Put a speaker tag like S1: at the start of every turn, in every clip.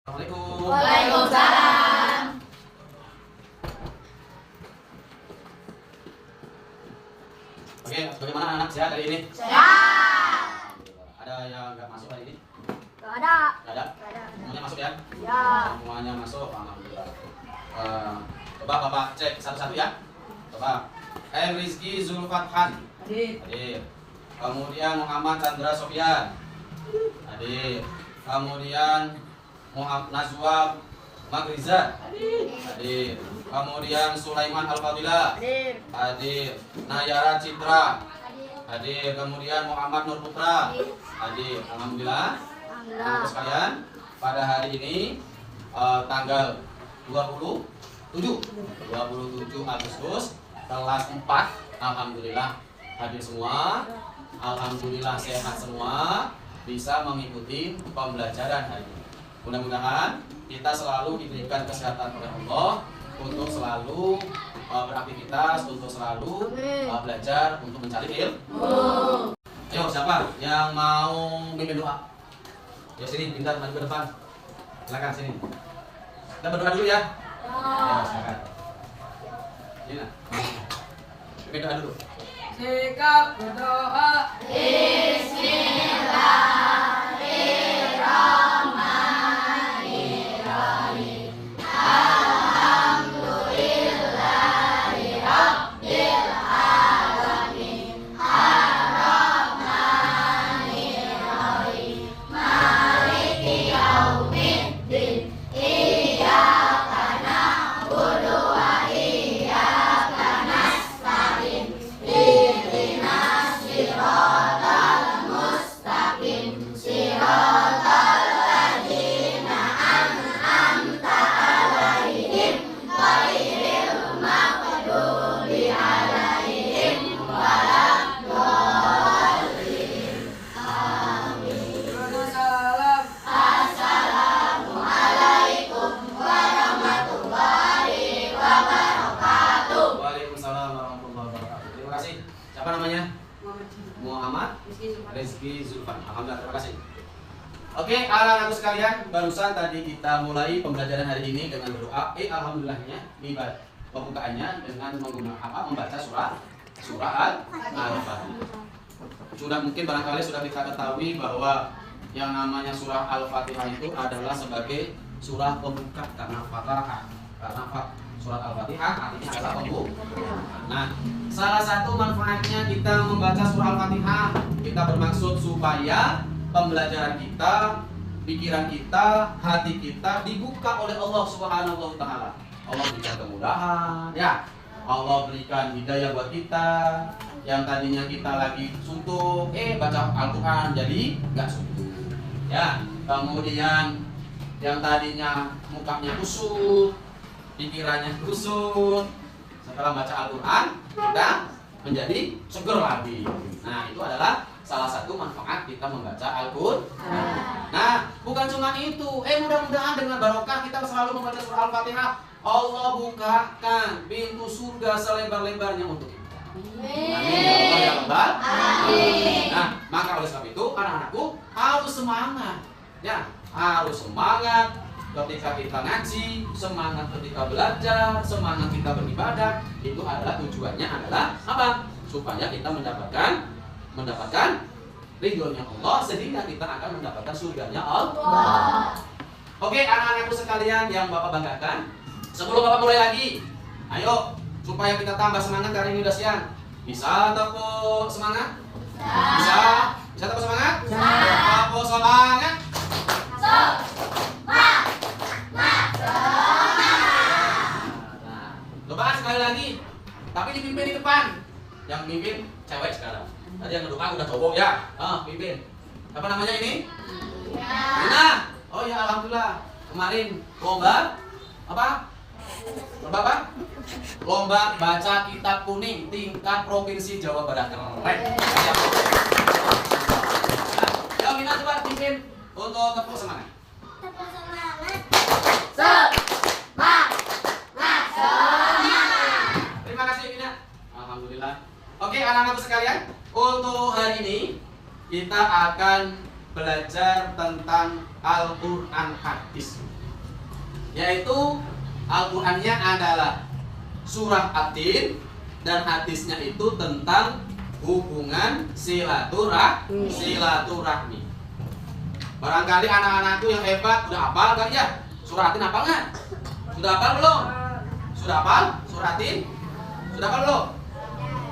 S1: Assalamualaikum.
S2: Waalaikumsalam.
S1: Oke, bagaimana anak sehat hari ini?
S2: Sehat.
S1: Ada yang nggak masuk hari ini?
S2: Gak ada.
S1: Nggak ada?
S2: Gak ada.
S1: Semuanya masuk ya?
S2: Ya.
S1: Semuanya masuk, alhamdulillah. Coba Bapak cek satu-satu ya. Coba. Rizky Zulfathan. Hadir. Kemudian Muhammad Chandra Sofian. Hadir. Kemudian Muhammad Nazwa Magriza. Hadir. Kemudian Sulaiman Al-Fadila.
S2: Hadir.
S1: Hadir. Nayara Citra. Hadir. Kemudian Muhammad Nur Putra. Hadir. Alhamdulillah. Anak sekalian, pada hari ini tanggal 27 Agustus kelas 4, alhamdulillah hadir semua. Alhamdulillah sehat semua, bisa mengikuti pembelajaran hari ini. Mudah-mudahan kita selalu diberikan kesehatan oleh Allah untuk selalu beraktivitas, untuk selalu belajar, untuk mencari ilmu. Ayo, siapa yang mau mimpin doa? Ya sini, pintar maju ke depan. Silakan sini. Kita berdoa dulu ya. Ya, silakan. Sini nah. Mimpin doa dulu.
S3: Sikap berdoa.
S2: Bismillahirrahmanirrahim. Alhamdulillahirabbil alamin. Arrahmanirrahim. Maliki yaumiddin. Iyyaka na'budu wa iyyaka nasta'in. Ihdinas siratal mustaqim. Siratal ladzina an'amta 'alaihim ghairil maghdubi 'alaihim waladdallin.
S3: Salam.
S2: Assalamualaikum warahmatullahi wabarakatuh.
S1: Waalaikumsalam warahmatullahi wabarakatuh. Terima kasih. Siapa namanya? Muhammad Rizky Zulfan. Alhamdulillah, terima kasih. Oke, anak-anakku sekalian, barusan tadi kita mulai pembelajaran hari ini dengan berdoa. Alhamdulillahnya di pembukaannya dengan menggunakan apa? Membaca surah Al-Fatihah. Sudah mungkin barangkali sudah kita ketahui bahwa yang namanya surah Al-Fatihah itu adalah sebagai surah pembuka karena Fatihah. Surat Al-Fatihah artinya adalah pembuka. Nah, salah satu manfaatnya kita membaca surah Al-Fatihah, kita bermaksud supaya pembelajaran kita, pikiran kita, hati kita dibuka oleh Allah Subhanahu wa taala. Allah berikan kemudahan, ya. Allah berikan hidayah buat kita. Yang tadinya kita lagi suntuk, baca Al-Qur'an jadi enggak suntuk. Ya, kemudian yang tadinya mukanya kusut, pikirannya kusut, setelah baca Al-Quran kita menjadi seger lagi. Nah, itu adalah salah satu manfaat kita membaca Al-Quran. Nah, bukan cuma itu. Mudah-mudahan dengan barokah kita selalu membaca surah Al-Fatihah, Allah bukakan pintu surga selebar-lebarnya untuk kita. Amin ya Allah ya Rabbal alamin. Nah, maka oleh sebab itu anak-anakku harus semangat. Ya, harus semangat ketika kita ngaji, semangat ketika belajar, semangat kita beribadah. Itu adalah tujuannya adalah apa? Supaya kita mendapatkan ridhonya Allah, sehingga kita akan mendapatkan surganya Allah. Oke, anak-anakku sekalian yang Bapak banggakan, sebelum Bapak mulai lagi, ayo supaya kita tambah semangat. Hari ini udah siang. Bisa tepuk semangat? Bisa? Bisa tepuk semangat? Tepuk semangat. Coba sekali lagi, tapi dipimpin di depan. Yang mimpin cewek sekarang. Tadi yang ngedukang udah cowok ya. Pimpin. Apa namanya ini? Lina. Oh ya, alhamdulillah. Kemarin lomba apa? Lomba apa? Lomba baca kitab kuning tingkat provinsi Jawa Barat. Keren. Ya, Lina coba pimpin untuk tepuk semangat.
S2: Tepuk semangat.
S1: Terima kasih Lina. Alhamdulillah. Oke, anak-anak sekalian, untuk hari ini kita akan belajar tentang Al-Quran hadis. Yaitu Al-Qurannya adalah surah At-Tin dan hadisnya itu tentang hubungan silaturahmi. Barangkali anak-anakku yang hebat udah hafal kan ya? Surah At-Tin hafal nggak? Sudah hafal belum? Sudah hafal? Surah At-Tin? Sudah hafal belum?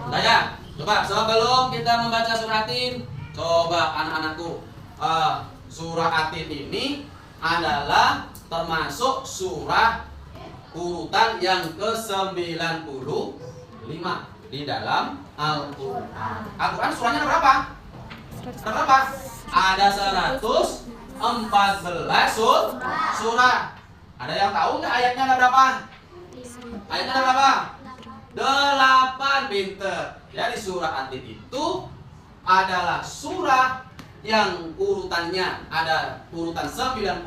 S1: Sudah ya? Coba sebelum kita membaca surah At-Tin, coba anak-anakku, surah At-Tin ini adalah termasuk surah urutan yang ke-95 di dalam Al-Quran. Al-Quran surahnya ada berapa? Ada berapa? Ada 114 surah. Ada yang tahu nggak ayatnya ada berapa? Ayatnya ada berapa? 8, pinter. Jadi surah At-Tin itu adalah surah yang urutannya ada urutan 95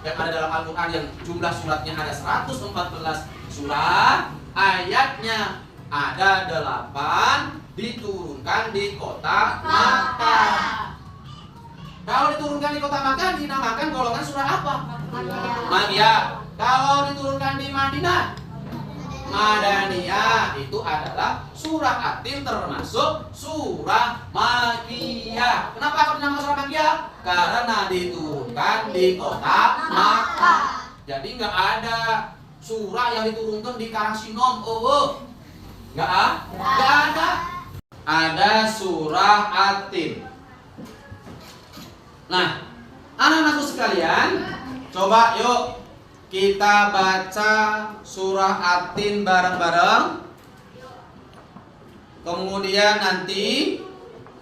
S1: yang ada dalam Al-Quran, yang jumlah suratnya ada 114 surat, ayatnya ada 8, diturunkan di kota Makkah. Kalau diturunkan di kota Makkah dinamakan golongan surah apa? Makkiyah. Kalau diturunkan di Madinah, Madaniyah. Itu adalah surah At-Tin termasuk surah Makkiyah. Kenapa aku dinamakan surah Makkiyah? Karena diturunkan di kota Makkah. Jadi nggak ada surah yang diturunkan di Karangsinom. Nggak ada. Ada surah At-Tin. Nah, anak-anakku sekalian, coba yuk kita baca surah At-Tin bareng-bareng. Kemudian nanti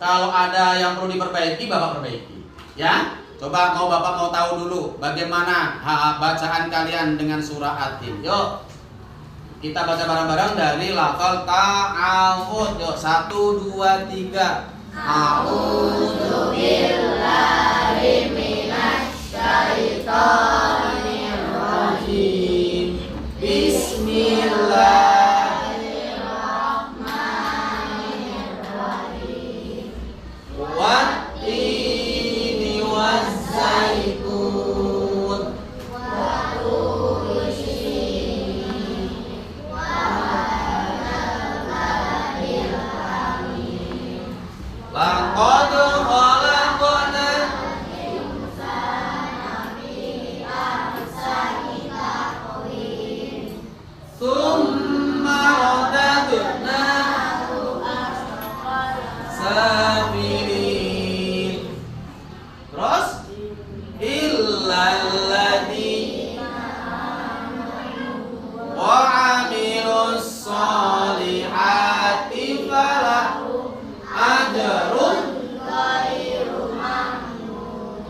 S1: kalau ada yang perlu diperbaiki, Bapak perbaiki. Ya, coba Bapak mau tahu dulu bagaimana bacaan kalian dengan surah At-Tin. Yuk, kita baca bareng-bareng dari lafal ta'awud. Yuk, 1, 2, 3.
S2: A'udzu billahi minasy syaithanir rajim. Bismillahirrahmanirrahim.
S1: Wat-tini waz-zaitun
S2: Wa turi sinin
S1: laqad khalaqna thumma radadnahu safilin. Terus illalladzi wa amilus solihati falahu ajrun
S2: ghairu mamnun.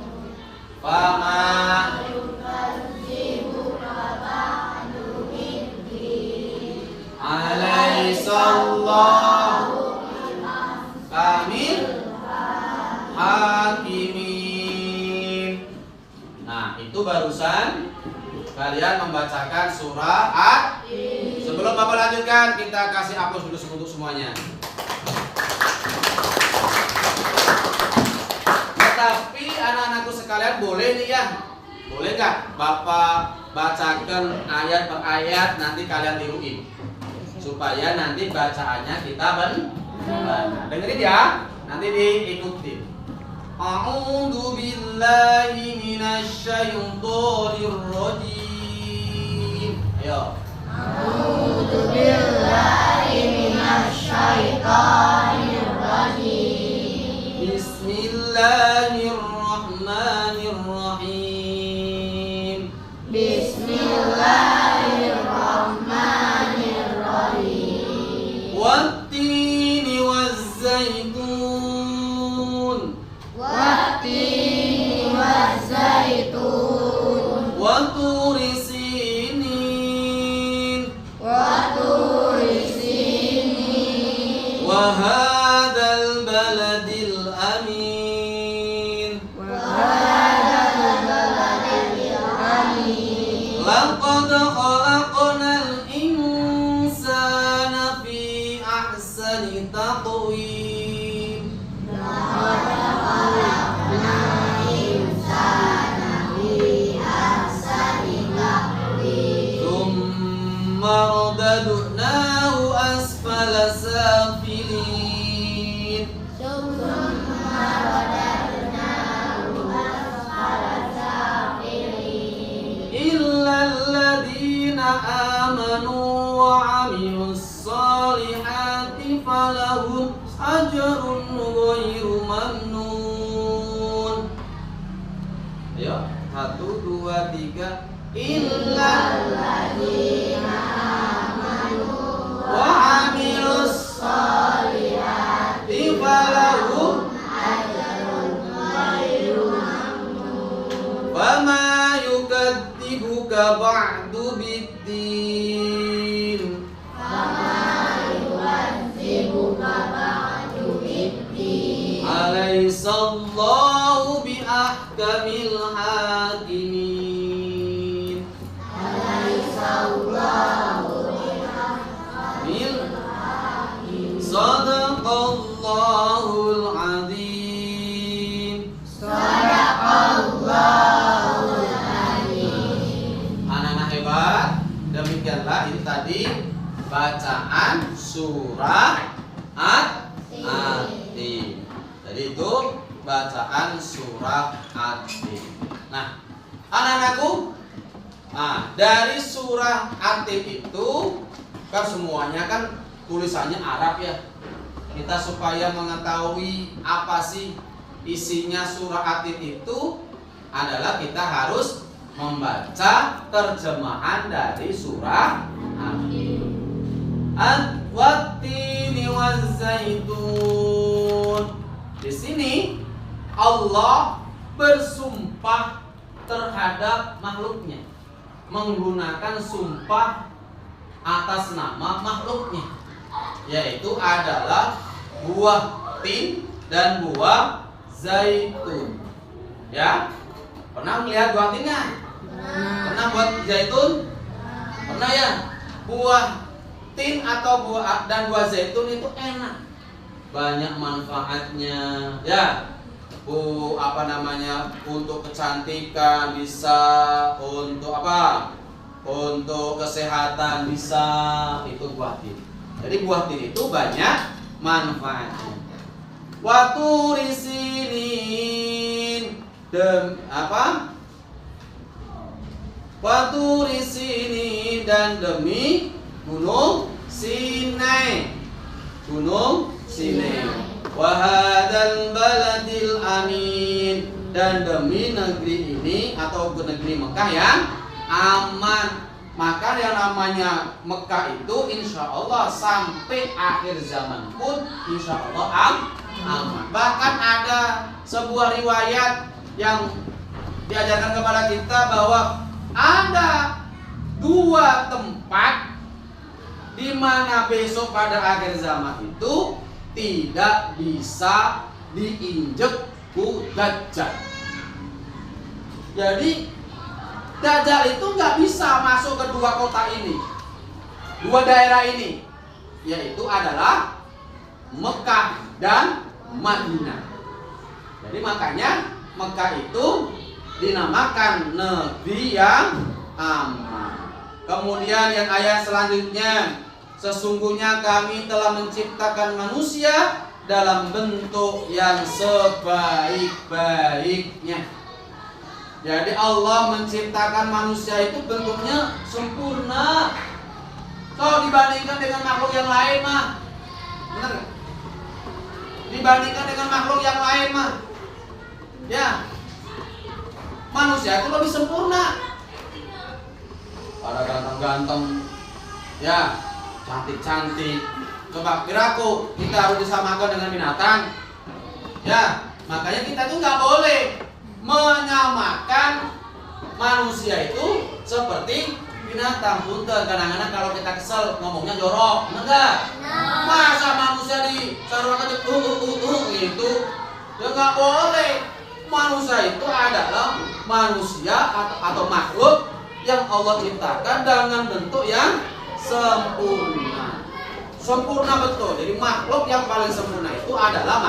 S1: fama
S2: Yukadzibuka ba'du biddin.
S1: alaihissallahu kamil hakimin. Nah, itu barusan kalian membacakan surah At-Tin. Sebelum Bapak lanjutkan, kita kasih aplaus dulu untuk semuanya. Tetapi anak-anakku sekalian, boleh nih ya, boleh nggak Bapak bacakan ayat per ayat, nanti kalian tiruin supaya nanti bacaannya kita benar. Dengerin ya, nanti diikutin. A'udzu billahi minasy syaithanir rajim. Ayo.
S2: A'udzu billahi minasy syaithanir rajim.
S1: Bismillahirrahmanirrahim.
S2: Bismillahirrahmanirrahim.
S1: Wat-tini waz-zaitun
S2: Wat-tini waz-zaitun
S1: wa turi sinin
S2: wa turi sinin
S1: wa hadzal baladil amin.
S2: wa hadzal baladil amin.
S1: Laqad khalaqnal insana fi ahsani taqwim.
S2: Laqad khalaqnal insana
S1: amanu wa 'amilus sholihati falahum ajrun ghairu mamnun. Ayo, 1 2 3. Illal ladzina amanu wa 'amilus sholihati falahum ajrun ghairu mamnun. Fama yukadzibuka ba'du biddin. Alaihissallahu biahkamil hakimin. Alaihissallahu biahkamil hakimin. Sadaqallahul azim. Sadaqallahul azim. Anak-anak hebat, demikianlah ini tadi bacaan surah At-Tin. Jadi itu bacaan surah At-Tin. Nah, anak-anakku, dari surah At-Tin itu kan semuanya kan tulisannya Arab ya. Kita supaya mengetahui apa sih isinya surah At-Tin itu adalah kita harus membaca terjemahan dari surah At-Tin. Wat-tini waz-zaitun. Di sini Allah bersumpah terhadap makhluknya, menggunakan sumpah atas nama makhluknya, yaitu adalah buah tin dan buah zaitun. Ya, pernah melihat buah tinnya? Pernah buat zaitun? Pernah ya? Buah tin atau buah dan buah zaitun itu enak, banyak manfaatnya ya. Untuk kecantikan bisa, untuk apa? Untuk kesehatan bisa, itu buah tin. Jadi buah tin itu banyak manfaatnya. Waturi sinin Waturi sinin dan demi Gunung Sinai. Gunung Sinai. Wahadal baladil amin. Dan demi negeri ini atau negeri Mekah yang aman. Maka yang namanya Mekah itu insya Allah sampai akhir zaman pun insya Allah aman. Bahkan ada sebuah riwayat yang diajarkan kepada kita bahwa ada 2 tempat di mana besok pada akhir zaman itu tidak bisa diinjek ku Dajjal. Jadi Dajjal itu nggak bisa masuk ke 2 kota ini, 2 daerah ini, yaitu adalah Mekah dan Madinah. Jadi makanya Mekah itu dinamakan negeri yang aman. Kemudian yang ayat selanjutnya, sesungguhnya kami telah menciptakan manusia dalam bentuk yang sebaik-baiknya. Jadi Allah menciptakan manusia itu bentuknya sempurna. Kalau dibandingkan dengan makhluk yang lain mah, benar gak? Dibandingkan dengan makhluk yang lain mah, ya, manusia itu lebih sempurna. Pada ganteng-ganteng, ya, cantik-cantik. Coba kiraku kita harus disamakan dengan binatang. Ya, makanya kita tuh nggak boleh menyamakan manusia itu seperti binatang. Punten, kadang-kadang kalau kita kesel ngomongnya jorok, enggak? Masa manusia disarwakan gitu? Ya nggak boleh. Manusia itu adalah manusia atau makhluk yang Allah ciptakan dengan bentuk yang sempurna. Sempurna betul. Jadi makhluk yang paling sempurna itu adalah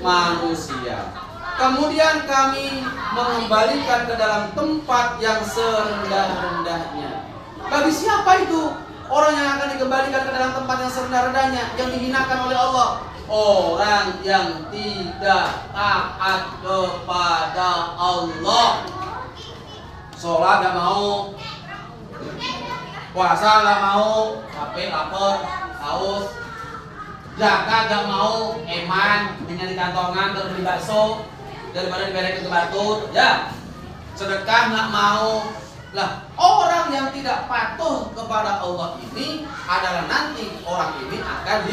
S1: manusia. Kemudian kami mengembalikan ke dalam tempat yang serendah-rendahnya. Bagi siapa itu orang yang akan dikembalikan ke dalam tempat yang serendah-rendahnya, yang dihinakan oleh Allah? Orang yang tidak taat kepada Allah. Sholat gak mau, Puasa nggak mau, capek, lapar, haus. Zakat nggak mau, eman, punya di kantongan, terus beli bakso, daripada diberikan ke batur, ya. Sedekah nggak mau. Lah, orang yang tidak patuh kepada Allah ini adalah nanti orang ini akan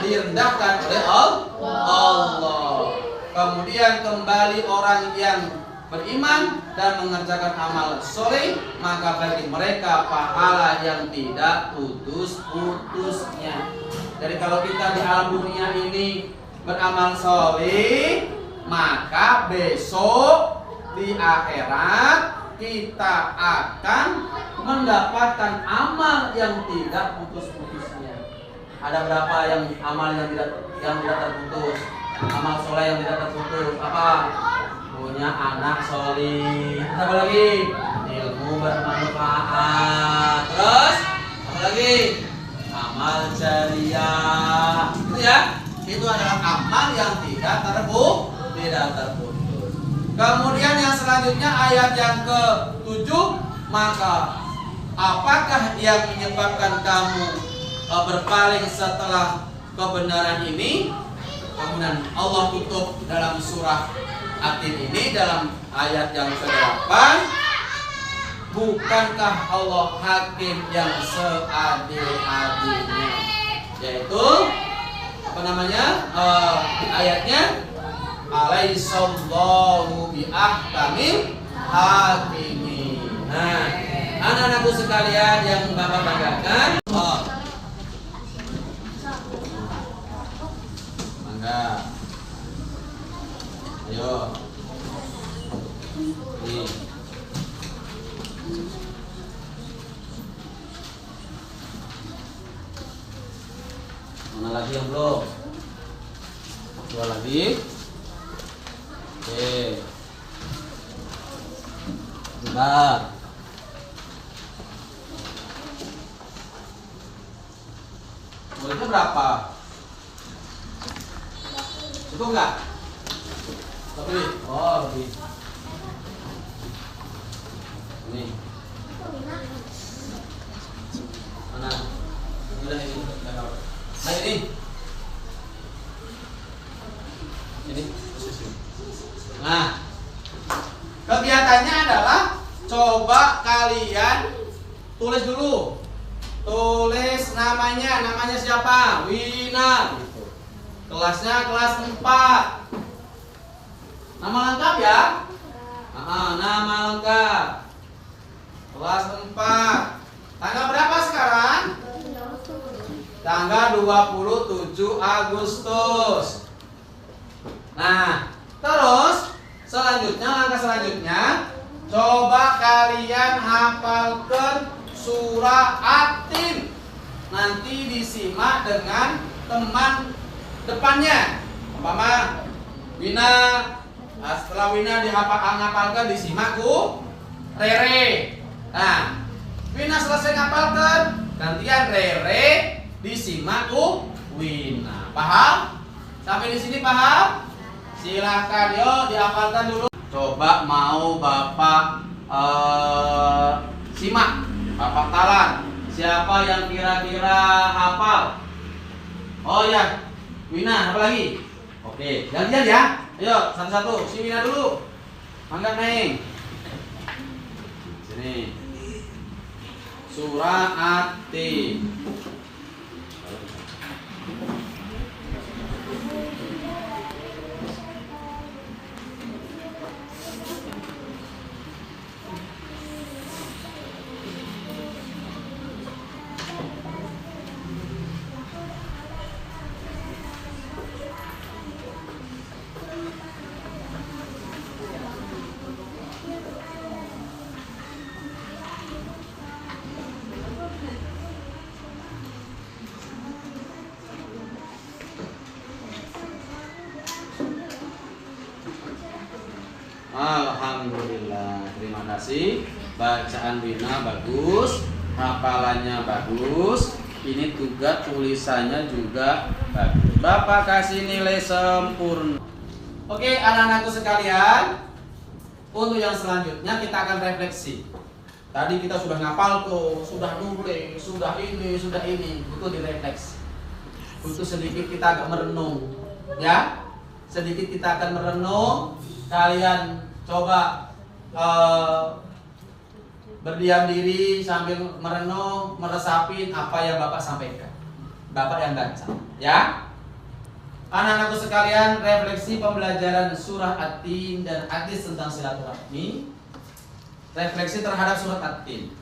S1: direndahkan oleh Allah. Kemudian kembali orang yang beriman dan mengerjakan amal soleh, maka bagi mereka pahala yang tidak putus-putusnya. Jadi kalau kita di alam dunia ini beramal soleh, maka besok di akhirat kita akan mendapatkan amal yang tidak putus-putusnya. Ada berapa yang amal yang tidak terputus? Amal soleh yang tidak terputus apa? Punya anak soleh. Apa lagi? Ilmu bermanfaat. Terus apa lagi? Amal jariah. Itu ya. Itu adalah amal yang tidak terputus. Kemudian yang selanjutnya ayat yang ke-7, maka apakah yang menyebabkan kamu berpaling setelah kebenaran ini? Kemudian Allah tutup dalam surah At-Tin ini dalam ayat yang ke-8, bukankah Allah hakim yang seadil-adilnya? Yaitu apa namanya? Ayatnya alaihissallahu biahkamil hakimin. Nah, anak-anakku sekalian yang Bapak banggakan, mangga. Ayo. Nih. Mana lagi yang belum? Dua lagi. Oke. Sebentar. Muridnya berapa? Cukup enggak? Lebih? Oh, lebih. Ini. Mana? Udah ini. Nah ini. Ini. Nah, kegiatannya adalah coba kalian tulis dulu. Tulis namanya siapa? Wina. Kelasnya kelas 4. Nama lengkap ya? Nama lengkap. Kelas 4. Tanggal berapa sekarang? Tanggal 27 Agustus. Nah, terus langkah selanjutnya coba kalian hafalkan surah At-Tin. Nanti disimak dengan teman depannya. Umpama Wina, setelah Wina dihafalkan disimak ku Rere. Nah, Wina selesai ngapalkan, gantian Rere disimak ku Wina. Paham? Sampai di sini paham? Silakan yuk dihafalkan dulu. Coba mau Bapak simak, Bapak talan. Siapa yang kira-kira hafal? Oh ya, Wina, apa lagi? Oke, gantian ya. Ayo satu-satu. Si Wina dulu. Mangga Neng. Sini. Surah At-Tin. Alhamdulillah, terima kasih. Bacaan Wina bagus, hafalannya bagus. Ini juga tulisannya juga bagus. Bapak kasih nilai sempurna. Oke, anak-anakku sekalian, untuk yang selanjutnya kita akan refleksi. Tadi kita sudah ngapal tuh, sudah nulis, sudah ini, butuh direfleks. Butuh sedikit kita agak merenung, ya. Sedikit kita akan merenung. Kalian coba berdiam diri sambil merenung, meresapin apa yang Bapak sampaikan. Bapak yang baca, ya. Anak-anakku sekalian, refleksi pembelajaran surah At-Tin dan hadis tentang silaturahmi. Refleksi terhadap surat At-Tin.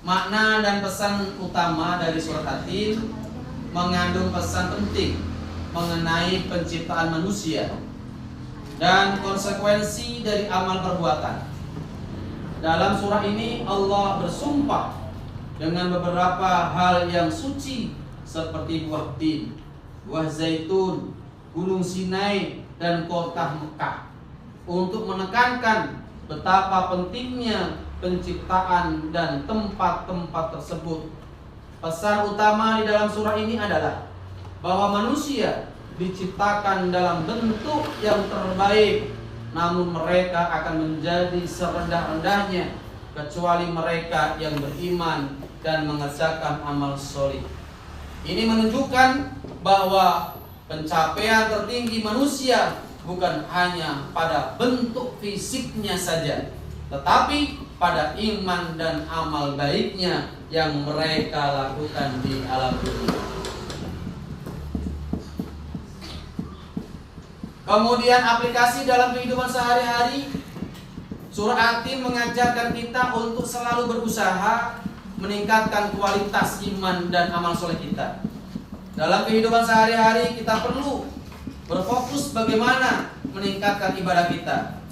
S1: Makna dan pesan utama dari surat At-Tin mengandung pesan penting mengenai penciptaan manusia dan konsekuensi dari amal perbuatan. Dalam surah ini Allah bersumpah dengan beberapa hal yang suci seperti buah tin, buah zaitun, gunung Sinai, dan kota Mekah untuk menekankan betapa pentingnya penciptaan dan tempat-tempat tersebut. Pesan utama di dalam surah ini adalah bahwa manusia diciptakan dalam bentuk yang terbaik, namun mereka akan menjadi serendah-rendahnya kecuali mereka yang beriman dan mengerjakan amal soleh. Ini menunjukkan bahwa pencapaian tertinggi manusia bukan hanya pada bentuk fisiknya saja, tetapi pada iman dan amal baiknya yang mereka lakukan di alam dunia. Kemudian aplikasi dalam kehidupan sehari-hari, surah At-Tin mengajarkan kita untuk selalu berusaha meningkatkan kualitas iman dan amal soleh kita. Dalam kehidupan sehari-hari kita perlu berfokus bagaimana meningkatkan ibadah kita,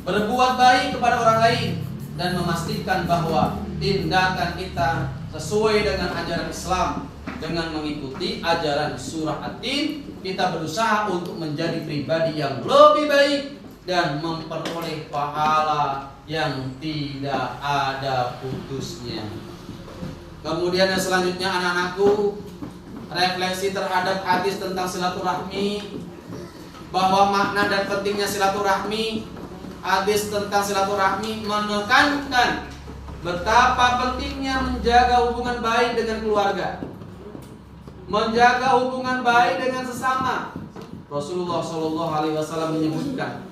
S1: berbuat baik kepada orang lain, dan memastikan bahwa tindakan kita sesuai dengan ajaran Islam. Dengan mengikuti ajaran surah At-Tin, kita berusaha untuk menjadi pribadi yang lebih baik dan memperoleh pahala yang tidak ada putusnya. Kemudian yang selanjutnya, anak-anakku, refleksi terhadap hadis tentang silaturahmi, bahwa makna dan pentingnya silaturahmi. Hadis tentang silaturahmi menekankan betapa pentingnya menjaga hubungan baik dengan keluarga, menjaga hubungan baik dengan sesama. Rasulullah SAW menyebutkan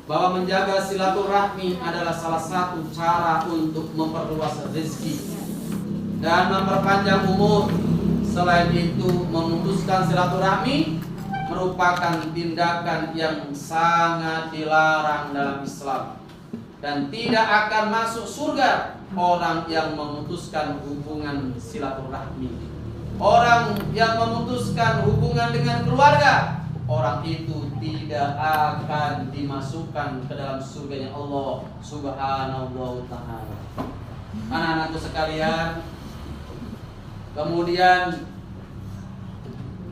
S1: bahwa menjaga silaturahmi adalah salah satu cara untuk memperluas rezeki dan memperpanjang umur. Selain itu, memutuskan silaturahmi merupakan tindakan yang sangat dilarang dalam Islam, dan tidak akan masuk surga orang yang memutuskan hubungan silaturahmi. Orang yang memutuskan hubungan dengan keluarga, orang itu tidak akan dimasukkan ke dalam surganya Allah Subhanahu wa ta'ala. Anak-anakku sekalian, kemudian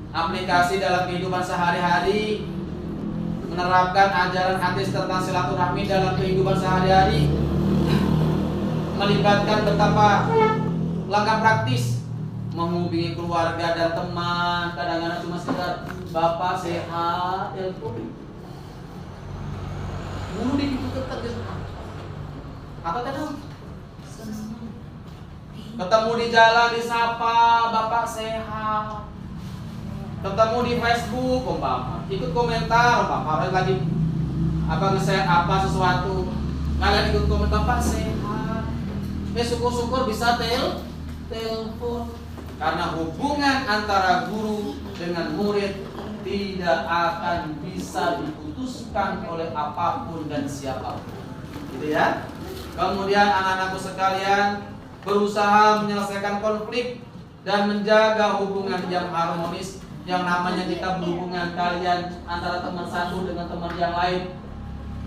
S1: aplikasi dalam kehidupan sehari-hari, menerapkan ajaran hadis tentang silaturahmi dalam kehidupan sehari-hari melibatkan betapa langkah praktis menghubungi keluarga dan teman. Kadang-kadang cuma sekedar bapak sehat, telepon bulu di tetap atau kadang ketemu di jalan disapa bapak sehat, ketemu di Facebook umpama ikut komentar umpama lagi nge-share apa sesuatu, kalian ikut komentar bapak sehat, syukur-syukur bisa telepon. Karena hubungan antara guru dengan murid tidak akan bisa diputuskan oleh apapun dan siapapun, gitu ya. Kemudian anak-anakku sekalian, berusaha menyelesaikan konflik dan menjaga hubungan yang harmonis. Yang namanya kita berhubungan kalian antara teman satu dengan teman yang lain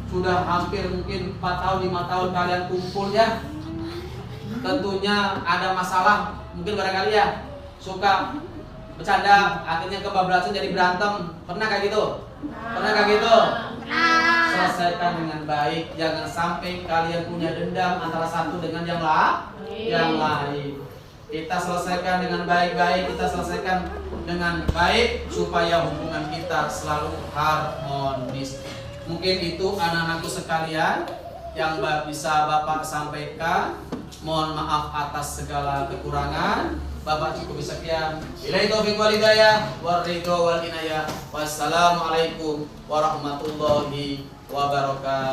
S1: sudah hampir mungkin 4 tahun 5 tahun kalian kumpul ya. Tentunya ada masalah, mungkin barangkali ya suka bercanda, akhirnya kebablasan jadi berantem. Pernah kayak gitu? Pernah kayak gitu? Selesaikan dengan baik, jangan sampai kalian punya dendam antara satu dengan yang lain. Kita selesaikan dengan baik-baik, kita selesaikan dengan baik supaya hubungan kita selalu harmonis. Mungkin itu anak-anakku sekalian, yang bisa Bapak sampaikan. Mohon maaf atas segala kekurangan. Bapak cukup sekian. Billahi taufiq wal hidayah war ridho wal inayah. Wassalamualaikum warahmatullahi wabarakatuh.